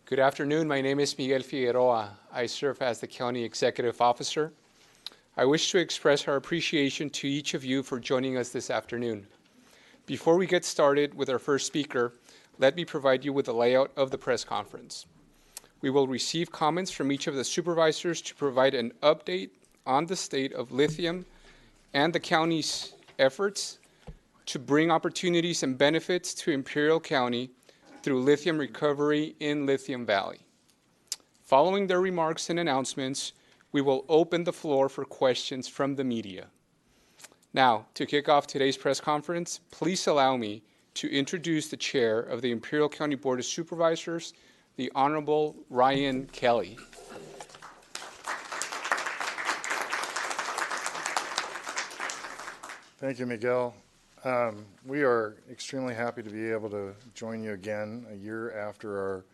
Good afternoon. My name is Miguel Figueroa. I serve as the County Executive Officer. I wish to express our appreciation to each of you for joining us this afternoon. Before we get started with our first speaker, let me provide you with the layout of the press conference. We will receive comments from each of the supervisors to provide an update on the state of lithium and the county's efforts to bring opportunities and benefits to Imperial County through lithium recovery in Lithium Valley. Following their remarks and announcements, we will open the floor for questions from the media. Now, to kick off today's press conference, please allow me to introduce the chair of the Imperial County Board of Supervisors, the Honorable Ryan Kelly. Thank you, Miguel. We are extremely happy to be able to join you again a year after our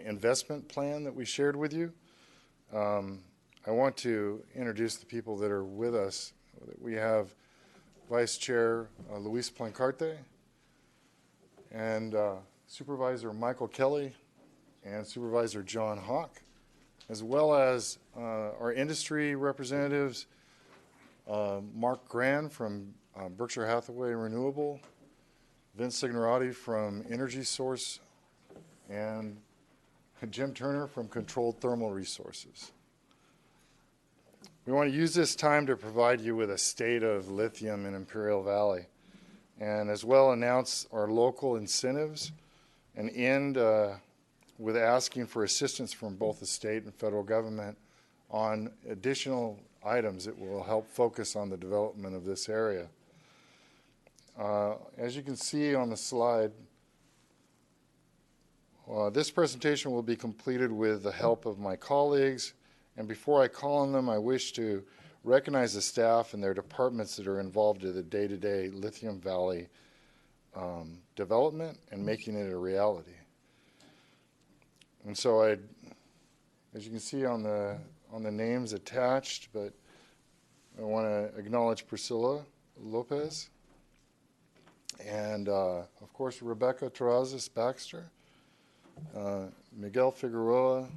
investment plan that we shared with you. I want to introduce the people that are with us. We have Vice Chair Luis Plancarte and Supervisor Michael Kelly and Supervisor John Hawk, as well as our industry representatives, Mark Gran from Berkshire Hathaway Renewable, Vince Signorati from Energy Source, and Jim Turner from Controlled Thermal Resources. We want to use this time to provide you with a state of lithium in Imperial Valley, and as well announce our local incentives and end with asking for assistance from both the state and federal government on additional items that will help focus on the development of this area. As you can see on the slide, this presentation will be completed with the help of my colleagues, and before I call on them, I wish to recognize the staff and their departments that are involved in the day-to-day Lithium Valley development and making it a reality. And so as you can see on the names attached, but I want to acknowledge Priscilla Lopez and, of course, Rebecca Terrazas Baxter, Miguel Figueroa,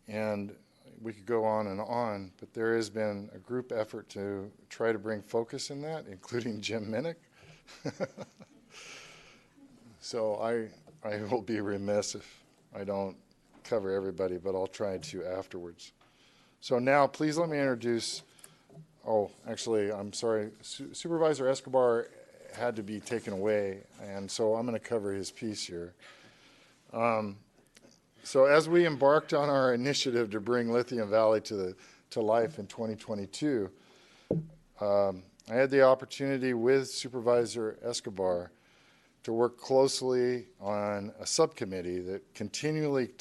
and we could go on, but there has been a group effort to try to bring focus in that, including Jim Minnick. So I will be remiss if I don't cover everybody, but I'll try to afterwards. So now, please let me introduce, actually, I'm sorry, Supervisor Escobar had to be taken away, and so I'm going to cover his piece here. So as we embarked on our initiative to bring Lithium Valley to life in 2022, I had the opportunity with Supervisor Escobar to work closely on a subcommittee that continually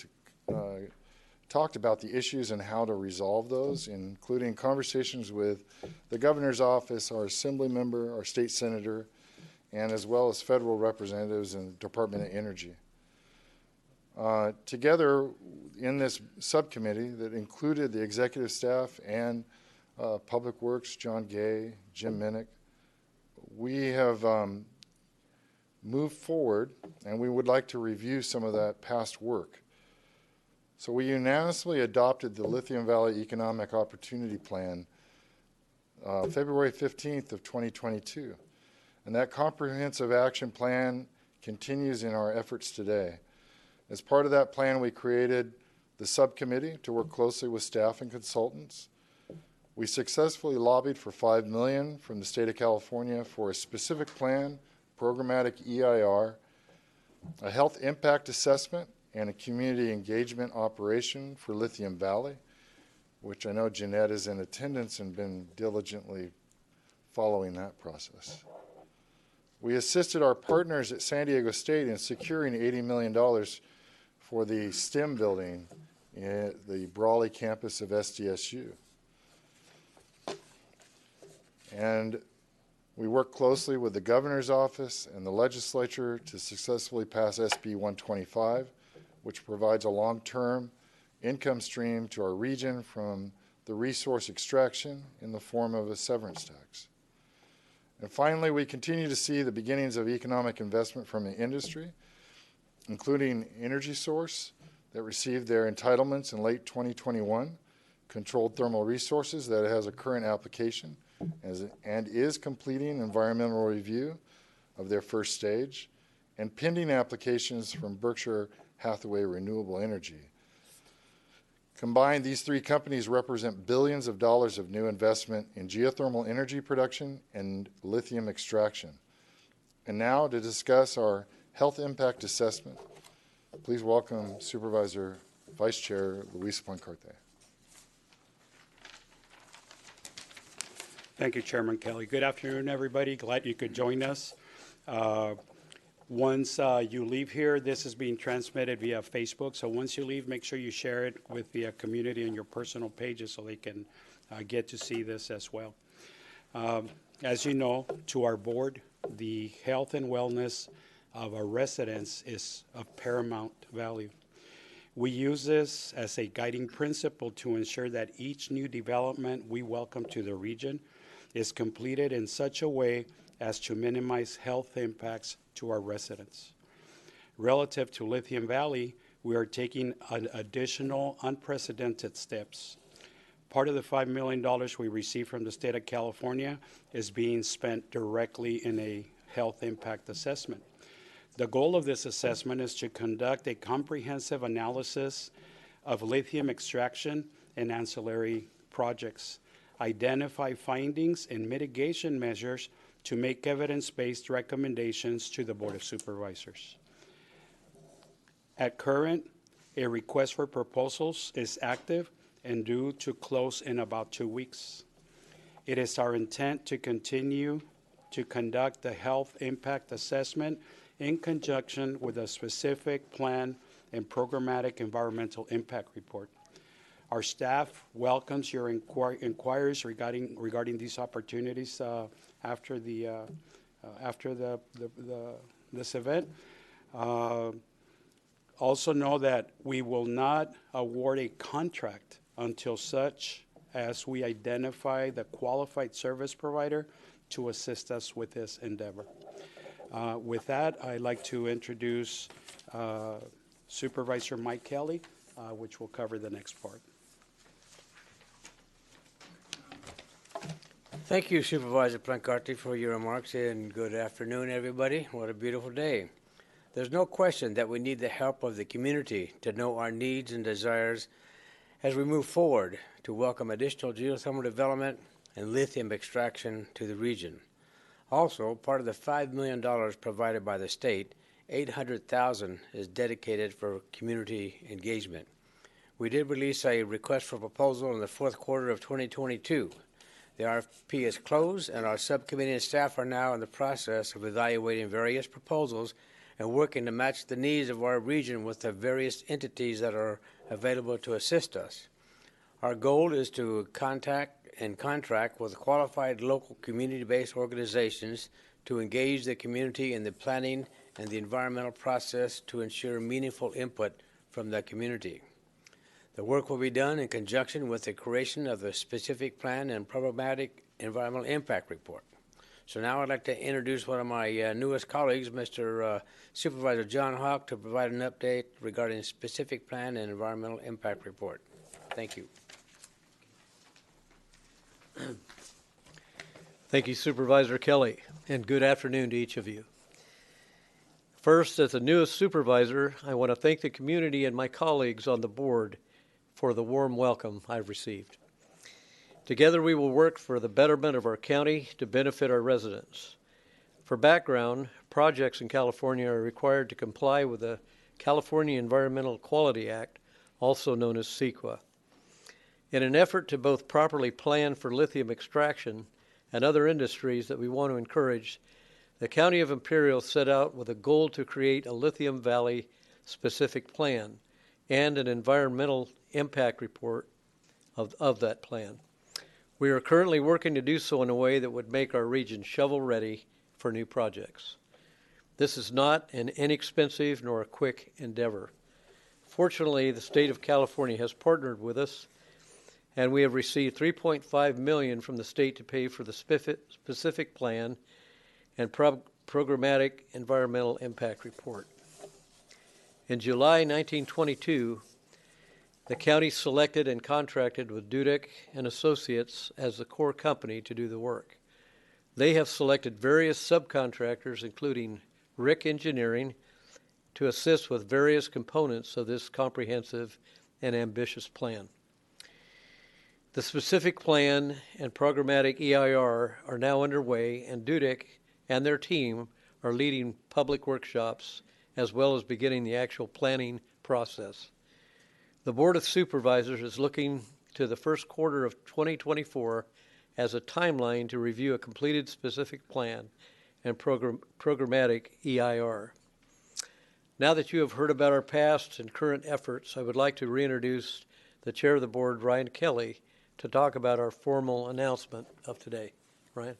talked about the issues and how to resolve those, including conversations with the governor's office, our assembly member, our state senator, and as well as federal representatives in the Department of Energy. Together in this subcommittee that included the executive staff and Public Works, John Gay, Jim Minnick, we have moved forward, and we would like to review some of that past work. So we unanimously adopted the Lithium Valley Economic Opportunity Plan February 15th of 2022. And that comprehensive action plan continues in our efforts today. As part of that plan, we created the subcommittee to work closely with staff and consultants. We successfully lobbied for $5 million from the state of California for a specific plan, programmatic EIR, a health impact assessment, and a community engagement operation for Lithium Valley, which I know Jeanette is in attendance and been diligently following that process. We assisted our partners at San Diego State in securing $80 million for the STEM building at the Brawley campus of SDSU. And we worked closely with the governor's office and the legislature to successfully pass SB 125, which provides a long-term income stream to our region from the resource extraction in the form of a severance tax. And finally, we continue to see the beginnings of economic investment from the industry including Energy Source that received their entitlements in late 2021, Controlled Thermal Resources that has a current application and is completing environmental review of their first stage, and pending applications from Berkshire Hathaway Renewable Energy. Combined, these three companies represent billions of dollars of new investment in geothermal energy production and lithium extraction. And now to discuss our health impact assessment, please welcome Supervisor Vice Chair Luis Plancarte. Thank you, Chairman Kelly. Good afternoon, everybody. Glad you could join us. Once you leave here, this is being transmitted via Facebook. So once you leave, make sure you share it with the community on your personal pages so they can get to see this as well. As you know, to our board, the health and wellness of our residents is of paramount value. We use this as a guiding principle to ensure that each new development we welcome to the region is completed in such a way as to minimize health impacts to our residents. Relative to Lithium Valley, we are taking additional unprecedented steps. Part of the $5 million we received from the state of California is being spent directly in a health impact assessment. The goal of this assessment is to conduct a comprehensive analysis of lithium extraction and ancillary projects, identify findings and mitigation measures to make evidence-based recommendations to the Board of Supervisors. At current, a request for proposals is active and due to close in about 2 weeks. It is our intent to continue to conduct the health impact assessment in conjunction with a specific plan and programmatic environmental impact report. Our staff welcomes your inquiries regarding these opportunities after this event. Also know that we will not award a contract until such as we identify the qualified service provider to assist us with this endeavor. With that, I'd like to introduce Supervisor Mike Kelly, which will cover the next part. Thank you, Supervisor Plancarte, for your remarks, and good afternoon, everybody. What a beautiful day. There's no question that we need the help of the community to know our needs and desires as we move forward to welcome additional geothermal development and lithium extraction to the region. Also, part of the $5 million provided by the state, $800,000 is dedicated for community engagement. We did release a request for proposal in the fourth quarter of 2022. The RFP is closed, and our subcommittee and staff are now in the process of evaluating various proposals and working to match the needs of our region with the various entities that are available to assist us. Our goal is to contact and contract with qualified local community-based organizations to engage the community in the planning and the environmental process to ensure meaningful input from the community. The work will be done in conjunction with the creation of a specific plan and programmatic environmental impact report. So now I'd like to introduce one of my newest colleagues, Mr. Supervisor John Hawk, to provide an update regarding specific plan and environmental impact report. Thank you. Thank you, Supervisor Kelly, and good afternoon to each of you. First, as the newest supervisor, I want to thank the community and my colleagues on the board for the warm welcome I've received. Together we will work for the betterment of our county to benefit our residents. For background, projects in California are required to comply with the California Environmental Quality Act, also known as CEQA. In an effort to both properly plan for lithium extraction and other industries that we want to encourage, the County of Imperial set out with a goal to create a Lithium Valley specific plan and an environmental impact report of that plan. We are currently working to do so in a way that would make our region shovel-ready for new projects. This is not an inexpensive nor a quick endeavor. Fortunately, the state of California has partnered with us, and we have received $3.5 million from the state to pay for the specific plan and programmatic environmental impact report. In July 1922, the county selected and contracted with Dudek and Associates as the core company to do the work. They have selected various subcontractors, including Rick Engineering, to assist with various components of this comprehensive and ambitious plan. The specific plan and programmatic EIR are now underway, and Dudek and their team are leading public workshops as well as beginning the actual planning process. The Board of Supervisors is looking to the first quarter of 2024 as a timeline to review a completed specific plan and programmatic EIR. Now that you have heard about our past and current efforts, I would like to reintroduce the Chair of the Board, Ryan Kelly, to talk about our formal announcement of today. Ryan?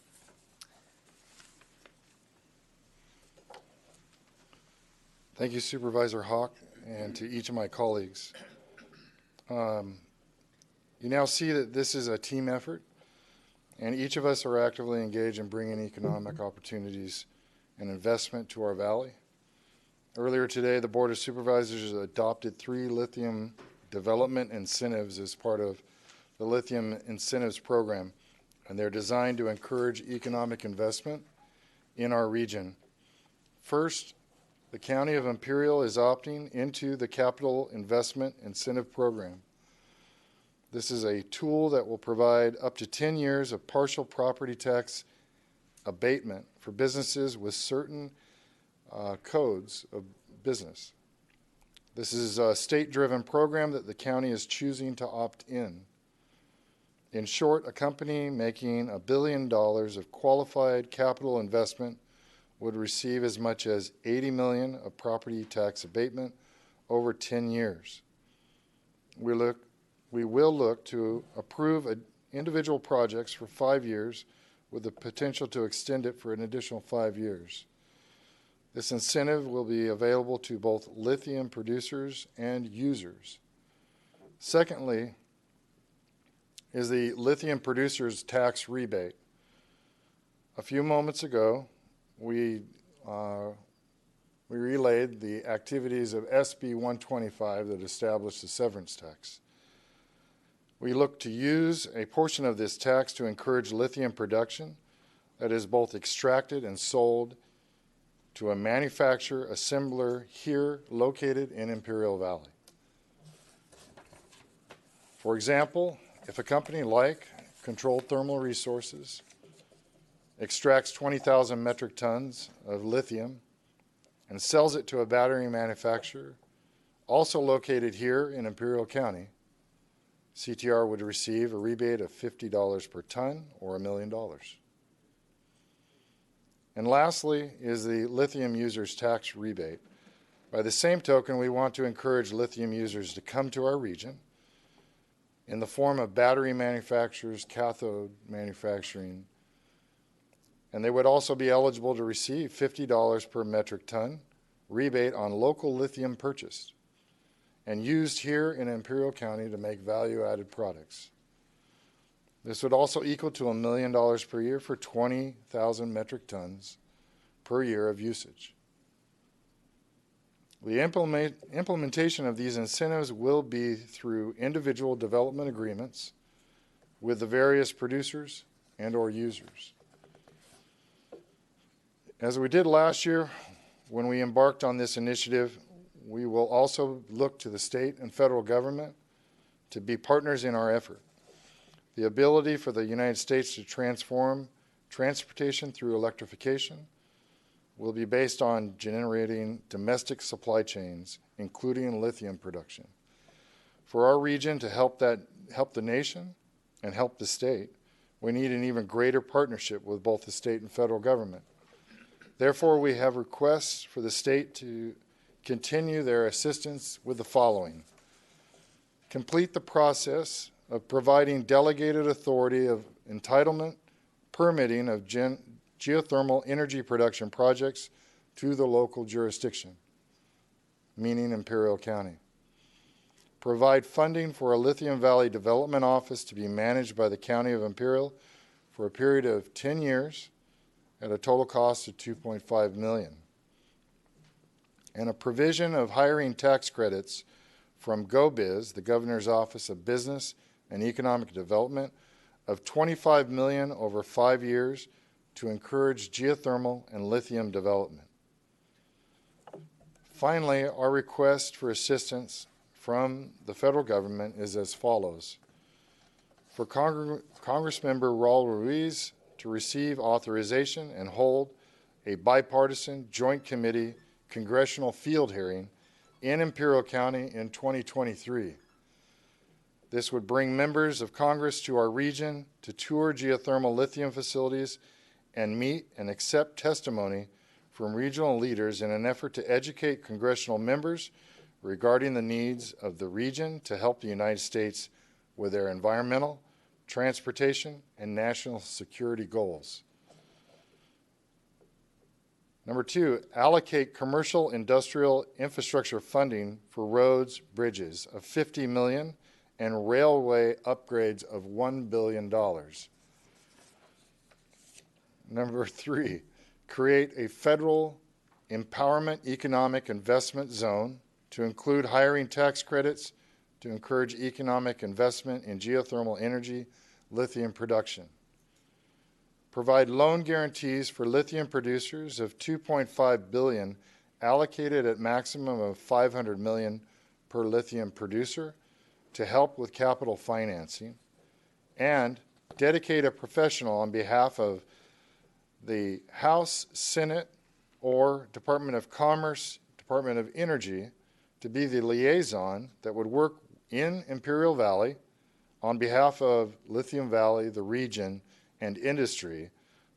Thank you, Supervisor Hawk, and to each of my colleagues. You now see that this is a team effort, and each of us are actively engaged in bringing economic opportunities and investment to our valley. Earlier today, the Board of Supervisors adopted 3 lithium development incentives as part of the Lithium Incentives Program, and they're designed to encourage economic investment in our region. First, the County of Imperial is opting into the Capital Investment Incentive Program. This is a tool that will provide up to 10 years of partial property tax abatement for businesses with certain codes of business. This is a state-driven program that the county is choosing to opt in. In short, a company making $1 billion of qualified capital investment would receive as much as $80 million of property tax abatement over 10 years. We will look to approve individual projects for 5 years with the potential to extend it for an additional 5 years. This incentive will be available to both lithium producers and users. Secondly, is the lithium producers tax rebate. A few moments ago, we relayed the activities of SB 125 that established the severance tax. We look to use a portion of this tax to encourage lithium production that is both extracted and sold to a manufacturer assembler here located in Imperial Valley. For example, if a company like Controlled Thermal Resources extracts 20,000 metric tons of lithium and sells it to a battery manufacturer also located here in Imperial County, CTR would receive a rebate of $50 per ton or $1 million. And lastly is the lithium users tax rebate. By the same token, we want to encourage lithium users to come to our region in the form of battery manufacturers, cathode manufacturing, and they would also be eligible to receive $50 per metric ton rebate on local lithium purchased and used here in Imperial County to make value-added products. This would also equal to $1 million per year for 20,000 metric tons per year of usage. The implementation of these incentives will be through individual development agreements with the various producers and or users. As we did last year when we embarked on this initiative, we will also look to the state and federal government to be partners in our effort. The ability for the United States to transform transportation through electrification will be based on generating domestic supply chains, including lithium production. For our region to help the nation and help the state, we need an even greater partnership with both the state and federal government. Therefore, we have requests for the state to continue their assistance with the following. Complete the process of providing delegated authority of entitlement permitting of geothermal energy production projects to the local jurisdiction, meaning Imperial County. Provide funding for a Lithium Valley Development Office to be managed by the County of Imperial for a period of 10 years at a total cost of $2.5 million. and a provision of hiring tax credits from GoBiz, the Governor's Office of Business and Economic Development, of $25 million over 5 years to encourage geothermal and lithium development. Finally, our request for assistance from the federal government is as follows. For Congressmember Raul Ruiz to receive authorization and hold a bipartisan joint committee congressional field hearing in Imperial County in 2023. This would bring members of Congress to our region to tour geothermal lithium facilities and meet and accept testimony from regional leaders in an effort to educate congressional members regarding the needs of the region to help the United States with their environmental, transportation, and national security goals. Number 2, allocate commercial industrial infrastructure funding for roads, bridges of $50 million and railway upgrades of $1 billion. Number 3, create a federal empowerment economic investment zone to include hiring tax credits to encourage economic investment in geothermal energy, lithium production. Provide loan guarantees for lithium producers of $2.5 billion allocated at maximum of $500 million per lithium producer to help with capital financing, and dedicate a professional on behalf of the House, Senate, or Department of Commerce, Department of Energy to be the liaison that would work in Imperial Valley on behalf of Lithium Valley, the region, and industry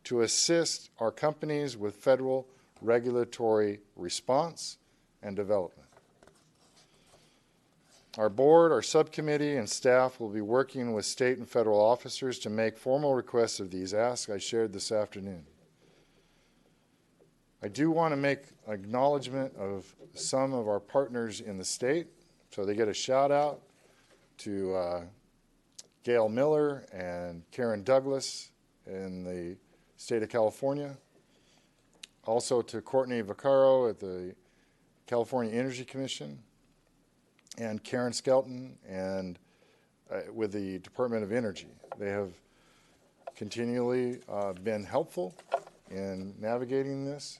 to assist our companies with federal regulatory response and development. Our board, our subcommittee, and staff will be working with state and federal officers to make formal requests of these asks I shared this afternoon. I do want to make acknowledgement of some of our partners in the state, so they get a shout out to Gail Miller and Karen Douglas in the state of California. Also to Courtney Vaccaro at the California Energy Commission, and Karen Skelton and with the Department of Energy. They have continually been helpful in navigating this,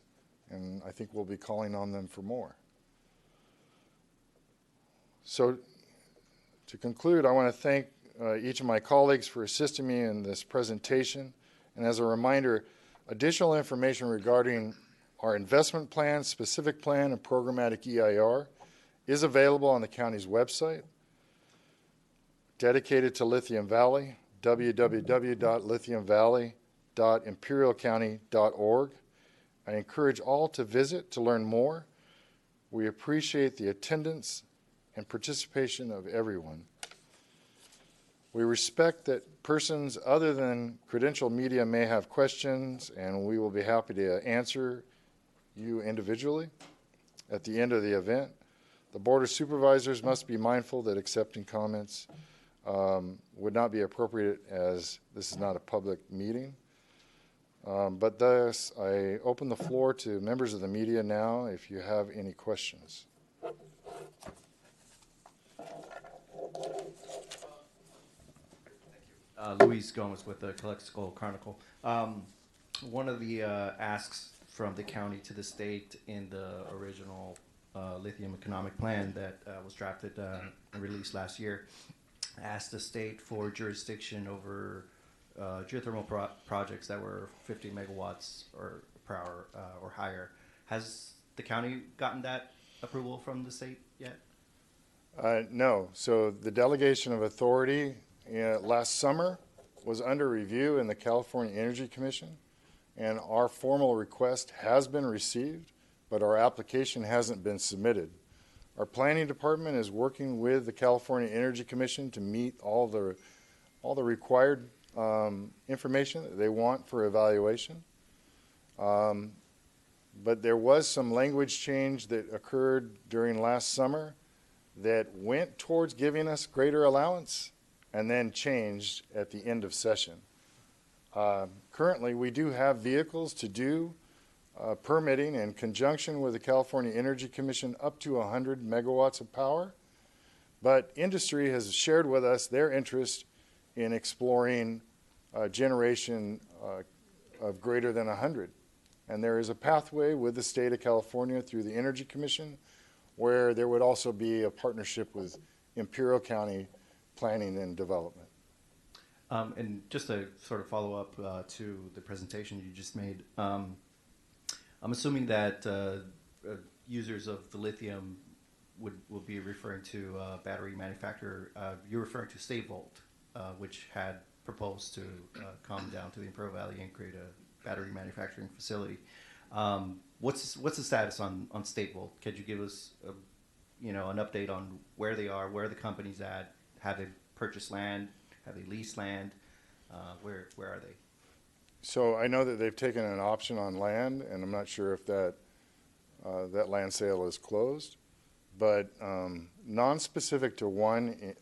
and I think we'll be calling on them for more. So to conclude, I want to thank each of my colleagues for assisting me in this presentation. And as a reminder, additional information regarding our investment plan, specific plan, and programmatic EIR is available on the county's website, dedicated to Lithium Valley, www.lithiumvalley.imperialcounty.org. I encourage all to visit to learn more. We appreciate the attendance and participation of everyone. We respect that persons other than credentialed media may have questions, and we will be happy to answer you individually at the end of the event. The Board of Supervisors must be mindful that accepting comments would not be appropriate, as this is not a public meeting. But thus, I open the floor to members of the media now if you have any questions. Luis Gomez with the Calexico Chronicle. One of the asks from the county to the state in the original lithium economic plan that was drafted and released last year asked the state for jurisdiction over geothermal projects that were 50 megawatts or per hour or higher. Has the county gotten that approval from the state yet? No. So the delegation of authority last summer was under review in the California Energy Commission, and our formal request has been received, but our application hasn't been submitted. Our planning department is working with the California Energy Commission to meet all the required information that they want for evaluation. But there was some language change that occurred during last summer that went towards giving us greater allowance and then changed at the end of session. Currently, we do have vehicles to do permitting in conjunction with the California Energy Commission up to 100 megawatts of power. But industry has shared with us their interest in exploring generation of greater than 100. And there is a pathway with the state of California through the Energy Commission where there would also be a partnership with Imperial County Planning and Development. And just to sort of follow up to the presentation you just made, I'm assuming that users of the lithium will be referring to battery manufacturer. You're referring to State Volt, which had proposed to come down to the Imperial Valley and create a battery manufacturing facility. What's the status on State Volt? Could you give us an update on where they are, where the company's at? Have they purchased land? Have they leased land? Where are they? So I know that they've taken an option on land, and I'm not sure if that land sale is closed. But non-specific to one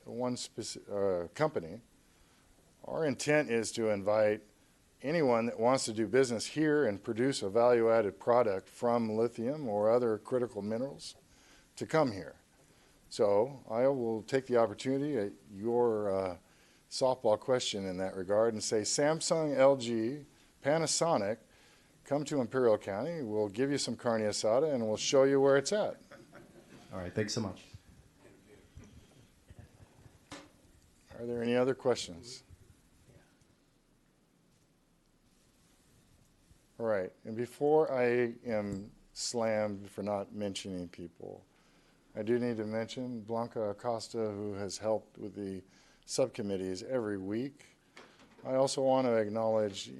company, our intent is to invite anyone that wants to do business here and produce a value-added product from lithium or other critical minerals to come here. So I will take the opportunity at your softball question in that regard and say Samsung, LG, Panasonic, come to Imperial County. We'll give you some carne asada and we'll show you where it's at. All right, thanks so much. Are there any other questions? All right, and before I am slammed for not mentioning people, I do need to mention Blanca Acosta, who has helped with the subcommittees every week. I also want to acknowledge,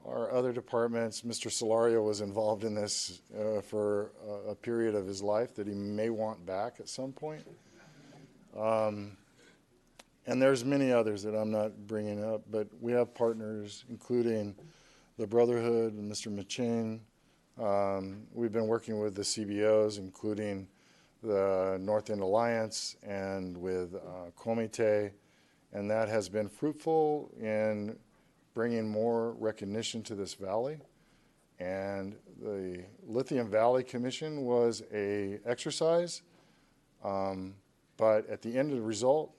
our other departments. Mr. Solario was involved in this for a period of his life that he may want back at some point. And there's many others that I'm not bringing up, but we have partners, including the Brotherhood and Mr. Maching. We've been working with the CBOs, including the North End Alliance and with Comite, and that has been fruitful in bringing more recognition to this valley. And the Lithium Valley Commission was an exercise, but at the end of the result,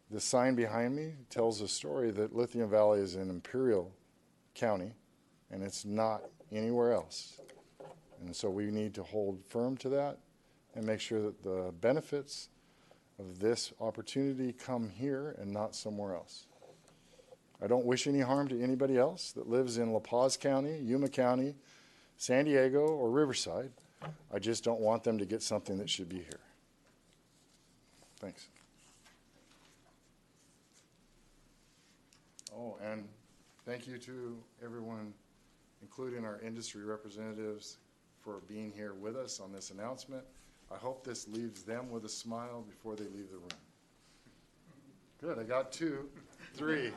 the sign behind me tells a story that Lithium Valley is in Imperial County, and it's not anywhere else. And so we need to hold firm to that and make sure that the benefits of this opportunity come here and not somewhere else. I don't wish any harm to anybody else that lives in La Paz County, Yuma County, San Diego, or Riverside. I just don't want them to get something that should be here. Thanks. Oh, and thank you to everyone, including our industry representatives, for being here with us on this announcement. I hope this leaves them with a smile before they leave the room. Good, I got 2, 3.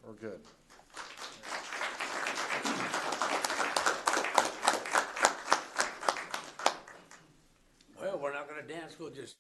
We're good. Well, we're not going to dance. We'll just